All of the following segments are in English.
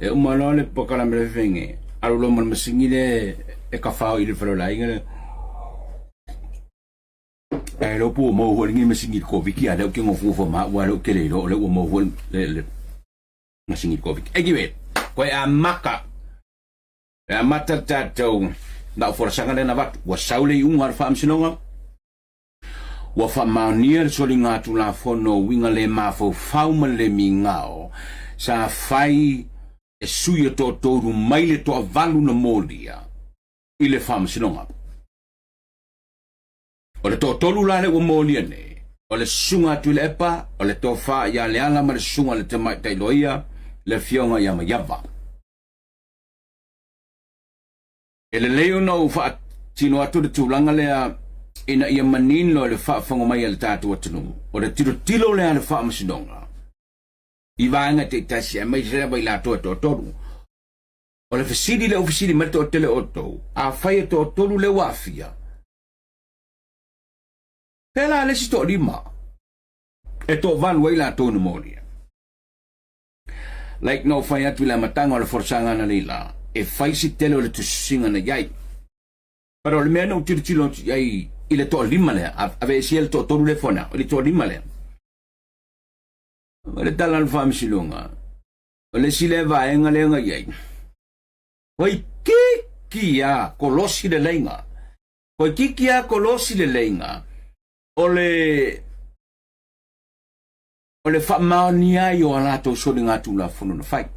e umalo le pokala me fenge alulo man masingile e ka fao ile fero la ingale e lo pu mo ho ngi masingile ko viki ada ke ngo fu ma wa lo ke le lo le mo ho le masingile ko viki e gibe ko a maka e mata tato da forsa ngale na vat wa saule un har fam sinonga wa fa manier solinga tu la fono winga le mafo fauma le mingao sa fai e suia to toru maile to avalu na molia ile fam sinonga o le to tolu la le o molia ne o le sunga tu le epa o le to fa ya le ala ma le sunga le te mai tai loia le fionga ya ma yava ele leo no fa tino atu de tulanga le ina ia manin lo le fa fango mai al tatu atunu o le tilo le ala fa masinonga Ivanga te tasi mai sera bai la to toru. O le fasidi le ofisidi ma to tele oto. A fai to toru le wafia. Pela le si to lima. E to van wei la to moria. Like no fai atu la matanga o le forsanga na lila. E fai si tele o le tusinga na yai. Pero le mea no tiro yai ile to lima le. Ave si el to toru le fona. O le to lima le. O le talan fam silonga. O le sileva enga lenga yai. Oi kikia kolosi le lenga. Oi kikia kolosi le lenga. O le famania yo ala to so dinga tu la fono na fai.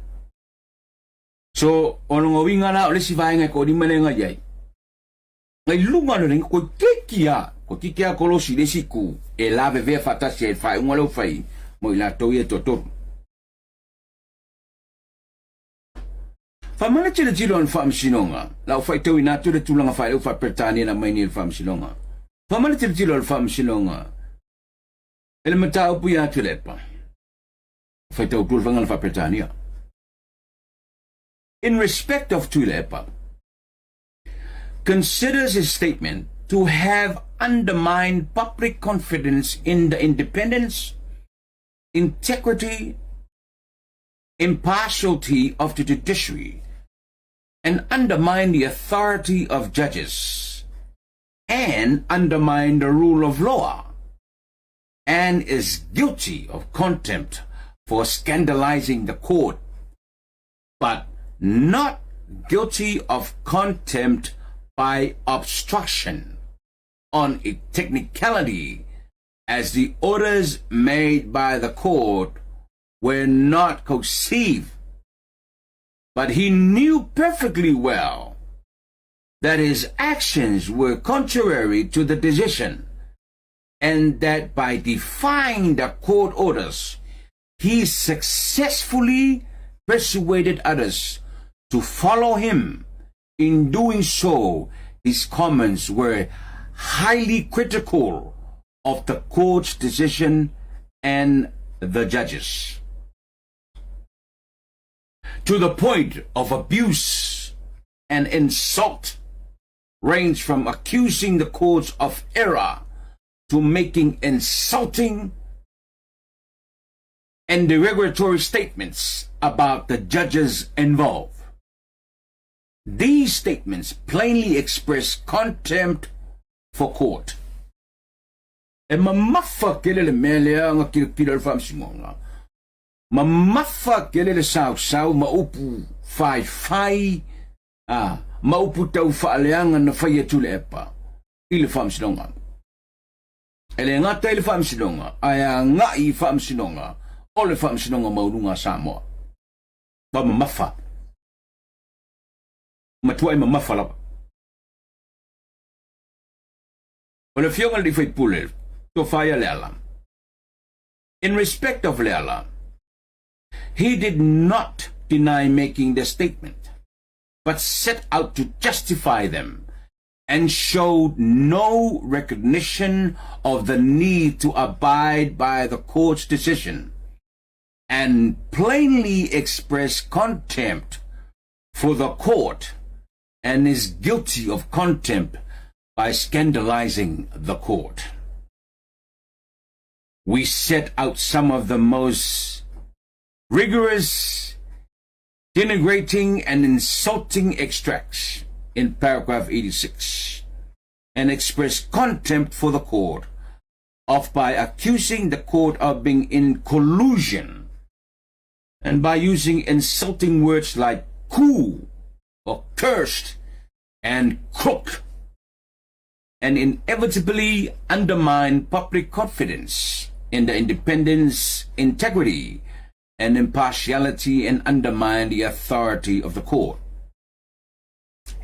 So o ngo winga la o le siva enga ko di melenga yai. Ngai lunga le lenga ko kikia kolosi le siku. E la ve fata se fai ngolo fai. Mo ila to ye toto. Fa mana tira jiro an fam sinonga. La fai to ina to le tulanga fai o fa pertani na mai ni fam sinonga. Fa mana tira jiro an fam sinonga. Ele mata o puya tulepa. Fai to tulanga fa pertani. In respect of Tulepa, considers his statement to have undermined public confidence in the independence, integrity, impartiality of the judiciary, and undermine the authority of judges, and undermine the rule of law, and is guilty of contempt for scandalizing the court, but not guilty of contempt by obstruction on a technicality, as the orders made by the court were not coercive, but he knew perfectly well that his actions were contrary to the decision, and that by defying the court orders, he successfully persuaded others to follow him. In doing so, his comments were highly critical of the court's decision and the judges, to the point of abuse and insult, range from accusing the courts of error to making insulting and derogatory statements about the judges involved. These statements plainly express contempt for court. E mamafa kelele melea nga kila fam singonga. Mamafa kelele sau maupu fai maupu tau faaleanga na fai tule epa. Ile fam sinonga. Ele ngata ile fam sinonga. Aya ngai fam sinonga. Ole fam sinonga maulunga Samoa. Ba mamafa. Matuai mamafa lapa. Ole fionga li fai pule. Tofaya Leala. In respect of Leala, he did not deny making the statement, but set out to justify them and showed no recognition of the need to abide by the court's decision, and plainly expressed contempt for the court and is guilty of contempt by scandalizing the court. We set out some of the most rigorous denigrating and insulting extracts in paragraph 86, and expressed contempt for the court by accusing the court of being in collusion and by using insulting words like coup or cursed and crook, and inevitably undermine public confidence in the independence, integrity, and impartiality, and undermine the authority of the court.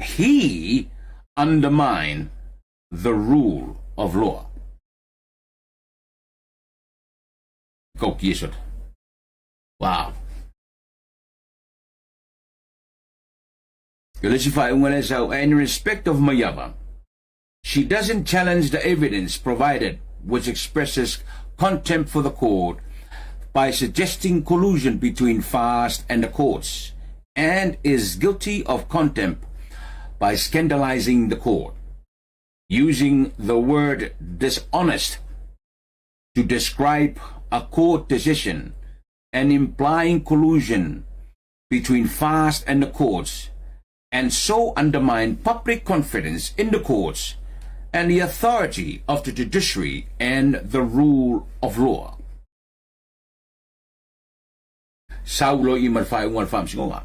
He undermined the rule of law. Wow. In respect of Mayava, she doesn't challenge the evidence provided, which expresses contempt for the court by suggesting collusion between FAST and the courts, and is guilty of contempt by scandalizing the court, using the word dishonest to describe a court decision and implying collusion between FAST and the courts, and so undermine public confidence in the courts and the authority of the judiciary and the rule of law. Saulo iman faungan fam singonga.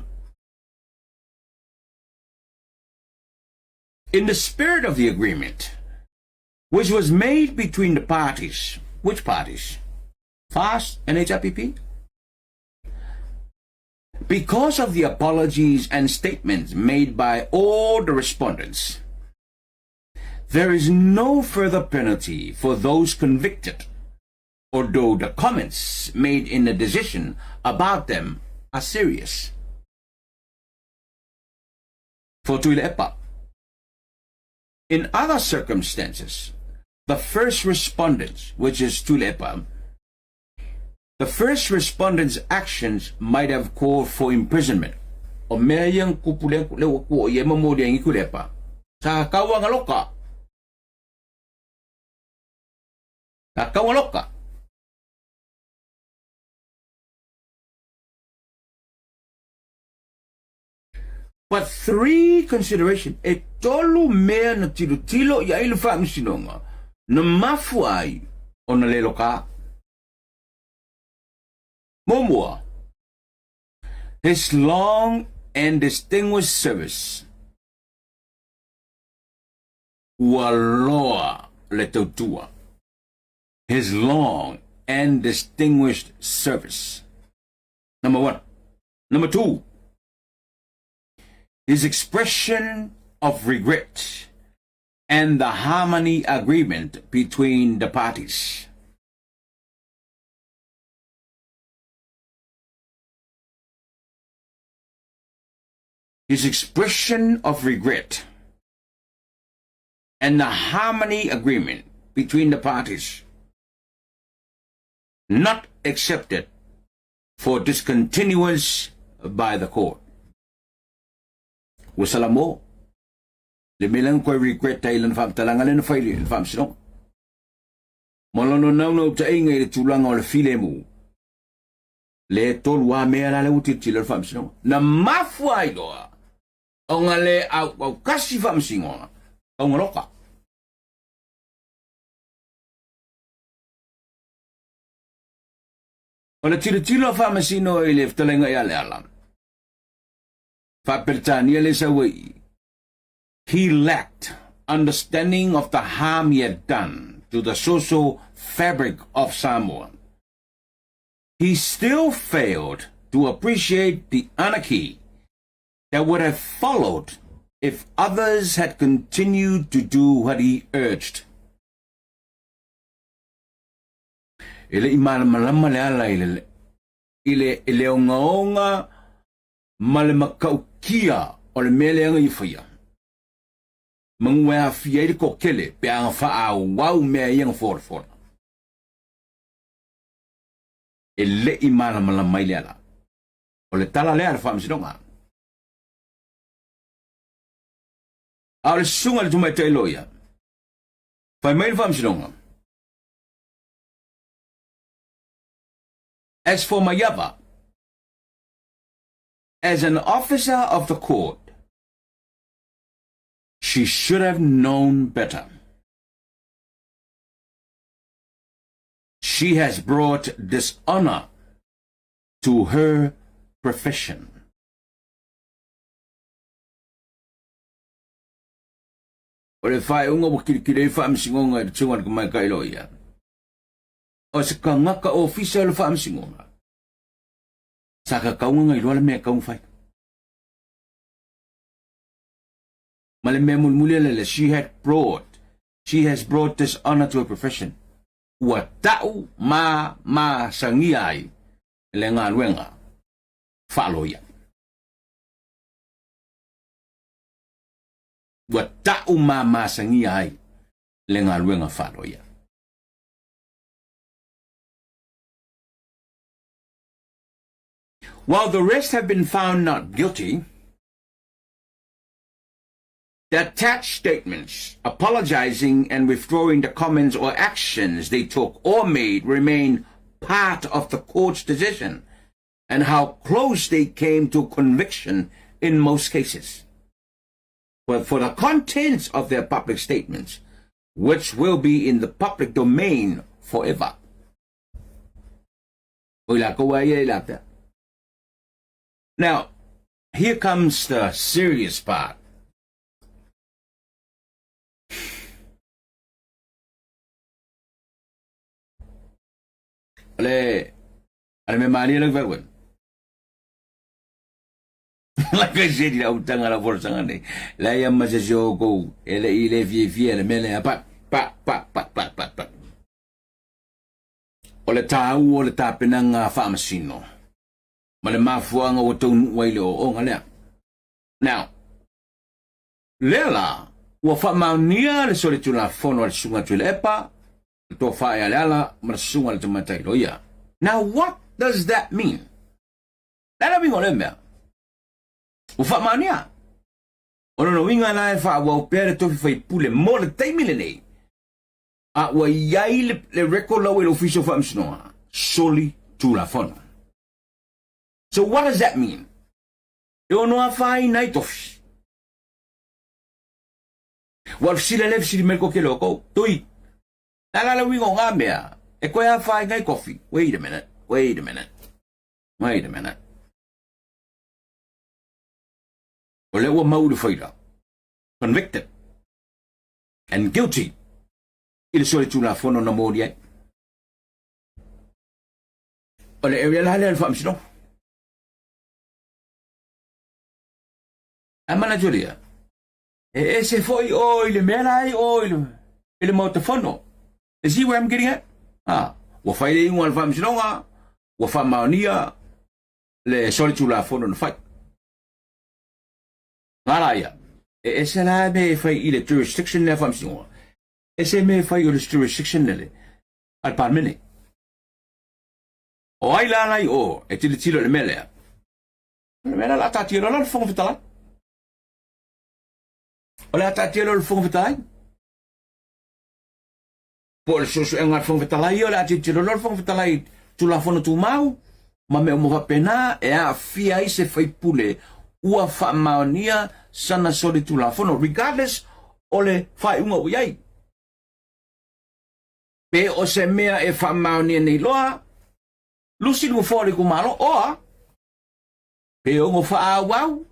In the spirit of the agreement, which was made between the parties, which parties? FAST and HRPP? Because of the apologies and statements made by all the respondents, there is no further penalty for those convicted, although the comments made in the decision about them are serious. For Tuilepa, in other circumstances, the first respondents, which is Tuilepa, the first respondent's actions might have called for imprisonment. O mayang kupulen kulewa ko yema mo diyang ikulepa. Sa kawang aloka. Sa kawang aloka. But three consideration. E tolu mea na tilo ya ilu fa misinonga. Na mafuay o na leloka. Momua, his long and distinguished service, Waloa Letotua, his long and distinguished service. Number one. Number two, his expression of regret and the harmony agreement between the parties. His expression of regret and the harmony agreement between the parties not accepted for discontinuance by the court. Wasalam mo, limilang ko regret tayo lang fam talangan na file fam sino. Malono no ta ingay tulang ol file mo. Le tolwa me ala utit tilo fam sino. Na mafuay doa. Ang ale au kasi fam singo. Ang roka. Wala tilo fam sino ilif talang ay alam. Fapertani ele sa way. He lacked understanding of the harm he had done to the social fabric of Samoa. He still failed to appreciate the anarchy that would have followed if others had continued to do what he urged. Ile imalamalamala ile onga malamakaukia o le meleanga ifaya. Mangwea fiere kokele pe ang faa wau mea yang for. Ele imalamalamai leala. O le tala leala fam sinonga. Al sungal tumay loya. Fai mail fam sinonga. As for Mayava, as an officer of the court, she should have known better. She has brought dishonor to her profession. Ore fai unga wakirikire fa amsingonga tsunga kumai kailoia. O se kangaka official fa amsingonga. Saka kaunga ilola me kaung fai. Male me mulmulele she has brought dishonor to her profession. Wa tau ma sangiai le ngā luenga whaloia. Wa tau ma sangiai le ngā luenga whaloia. While the rest have been found not guilty, the attached statements apologizing and withdrawing the comments or actions they took or made remain part of the court's decision and how close they came to conviction in most cases. But for the contents of their public statements, which will be in the public domain forever. Now, here comes the serious part. Ale me mani lang verwen. Like I said, utang ala forsa ngani. La yam masasyogo, ele ile vie ele mele pa. Ole tau ole tapenang famasino. Male mafuanga wotong waile o ngale. Now, lela wa famaunia le solitula fono al sunga tulepa. Now, what does that mean? That mean olemea. Ufa mania. Ono winga na fa wa opere to fa pule mo le taimile a wa yai le record law el official fa msnoa soli tu la fono. So what does that mean? You know a fine night office. What si le si merko ke loko toi. Wait a minute. Ole wa maulefaida. Convicted and guilty. Il sole tu la fono na modia. Ole area la le fam sino. Amana Julia. E se foi oil melai oil. Il motofono. You see where I'm getting at? Wa fai one fam sinonga, wa fam maunia le solitula fono no fight. Ngala ese la me fai ile jurisdiction le fam sinonga. Ese me fai ile jurisdiction le al parmene. O ai la lai o e tilo le mele. Le mele la tatiro la fong vitala. O la tatiro le fong vitala. Por so engar fong vitalai o la tilo lor fong vitalai tu la fono tu mau ma me mo pena e a fia ise fai pule ua fa maonia sana soli tu la fono regardless ole fai unga uyai pe o se mea e fa maonia nei loa lusi lu fole ku malo oa pe o mo fa wow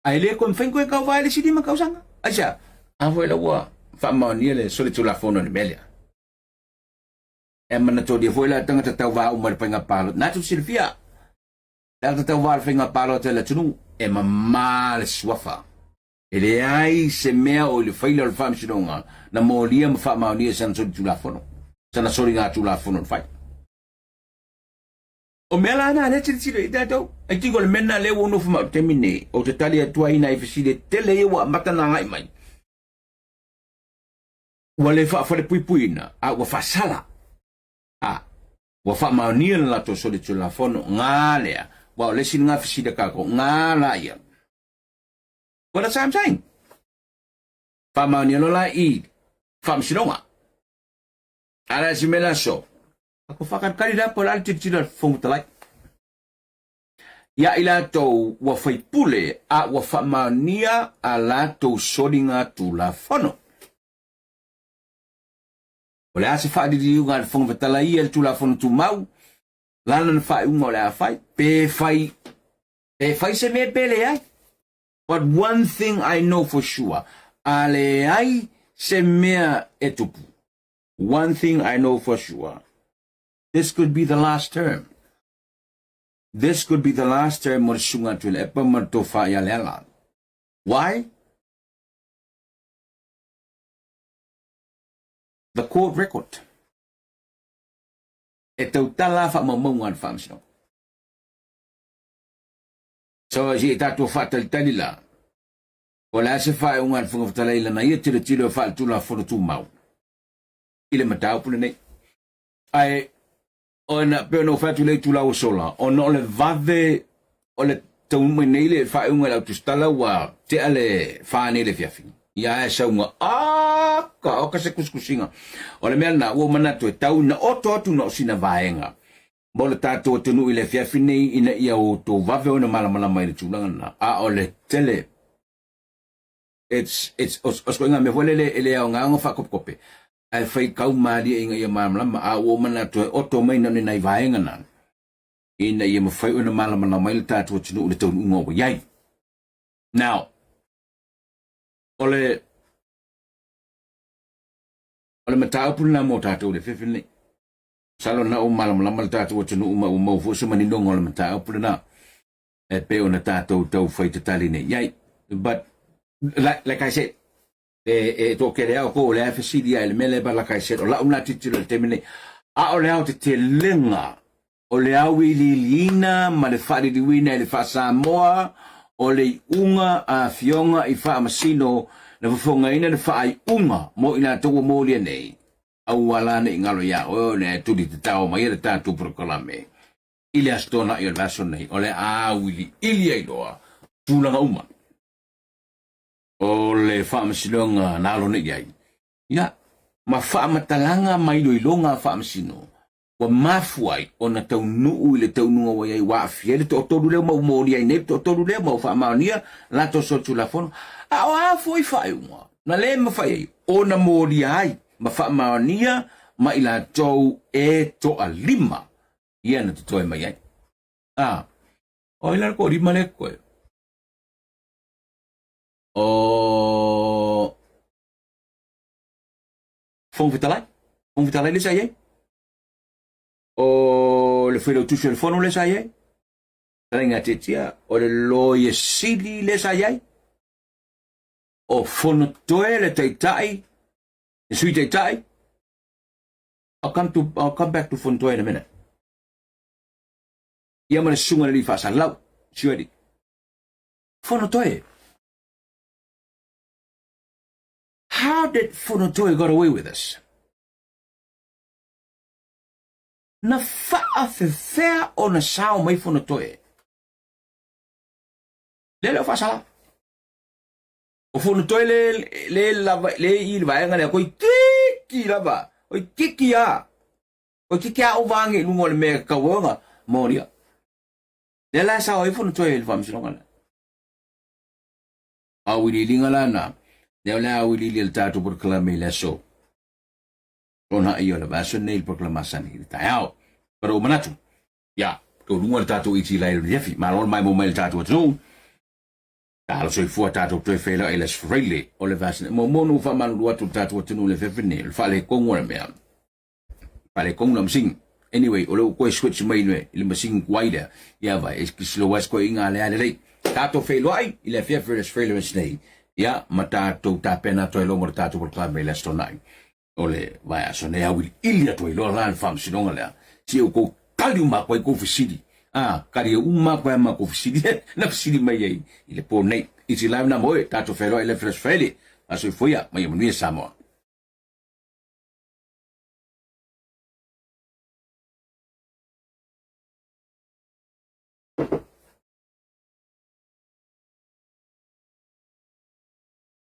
ai le kon fengo e ka vai le sidi ma kausanga acha a foi la wa Famaonia le soli tu la fono ni melia. E mana to dia foi la tanga tau va umar penga palo. Na tu Silvia. La tau va penga palo te la tunu e mama le swafa. Ele ai se mea o le faila o fam sinonga na molia ma famaonia san soli tu la fono. Sana soli nga tu la fono fai. O mela na le tiri ida to. Ai tingo le mena le wono fuma temine o te tali atua ina i fisile tele e wa matana ngai mai. Wale fa fale puipuina a wa fa sala a wa fa maonia la to soli tu la fono ngale wa le sin nga fisida ka ko ngala ya what I'm saying fa maonia lo la I fa msinonga ala simela so ako fa kan kalida por al titila fonga talai ya ilato wa faipule a wa famania alato solinga tula fono. Ole ase fa di unga fong vetala ia tula fono tu mau. Lana fa unga ole a fai. Pe fai se me pele ai. But one thing I know for sure. Ale ai se mea etupu. One thing I know for sure. This could be the last term. This could be the last term mo sunga tule epa marto fa ya lela. Why? The court record. E tau tala fa mamungan fa msino. So si tatu fa tali la. Ola se fa ungan funga tala ila na ye tilo fa tula fono tu mau. Ile matau pule nei. Ai ona pe no fa tule tula o sola. Ona le vave ole tau mai nei le fa unga la tustala wa te ale fa nei le fiafi. Ya e saunga ka se kuskusinga. Ole mea na ua manatu e tau na oto atu na osina vaenga. Mo le tātou tunu i le fiafi nei ina ia o tō vave o na malamala mai le tūlanga na. A ole tele. Os koinga me wale ele au ngā ngā whakopokope. Ai whai kau maari inga ia malamala a ua manatu e oto mai na nai vaenga na. Ina ia mawhai o na malamala mai le tātou tunu i le tau unga o iai. Now, ole matau pun na mo tātou le whiwhi nei. Salo na o malamala tātou atunu uma ufo sa maninonga ole matau pun na. E peo na tātou tau whai te tali nei. Yai, but, like I said, tō kere au ko ole FCD ai le mele ba like I said, o la umla titilo le teme nei. A ole au te lenga, ole au i li lina, ma le whare di wina i le wha Samoa, o le unga a fionga i wha masino na whafonga ina le wha ai unga mo ina tōua mōlia nei. Au wala ne ingalo ya o ne tuli te tau mai e le tātou prokolame. Ile astona i o laso nei, o le awili ili ai loa, tūlanga uma. O le wha masinonga nalo ne iai. Ia, ma wha matalanga mai loilonga wha masino. Wa mafuai o na tau nuu i le tau nunga wa iai wa afia le tō tōru leo mau mōri ai nei, tō tōru leo mau wha maonia, la tō sotu la fono. A o a foi whai unga, na le ma whai ai, o na mōri ai, ma wha maonia, ma ila tau e tō a lima, ia na tō mai ai. O ila ko rima le koe. O Fongfitalai le sa iai. O le whero tusi le fono le sa iai. Taringa te tia, o le loie sili le sa iai. O fono toe le teitai, le sui teitai. I'll come back to fono toe in a minute. Ia ma le sunga le li whasa lau, siwedi. Fono toe. How did fono toe got away with this? Na whaafewhea o na sao mai fono toe. Lele o whasala. O fono toe le i vaenga le koi kiki lava. Oi kiki a. Oi kiki a o vangi lungo le mea kawanga. Moria. Le la sao i fono toe le whamsilonga le. Awili linga la na. Le la awili le tatu por kalame le so. Ona iyo le vaso nei proclamação ni taiao. Pero manatu. Ya, to lunga tatu iti lai refi, ma on mai mo mai tatu tu. Talo so fu tatu to fela eles freely. O le vaso mo monu fa man lu tatu tu le fefene, le fale kongo le mea. Fale kongo na sing. Anyway, o lo ko switch mai ne, le masing wider. Ya va, es que lo was ko inga le ale. Tatu felo ai, ile fefere freely nei. Ya, matato tapena to lo mo tatu proclame le stonai. Ole vai a sone a wil ilia to ilo lan fam sinonga le si o ko kali uma ko ko fisidi kali uma ko ma ko fisidi na fisidi mai ai ile po nei iti live na moe tato fero ele fresh feli aso foi a mai mo ni Samoa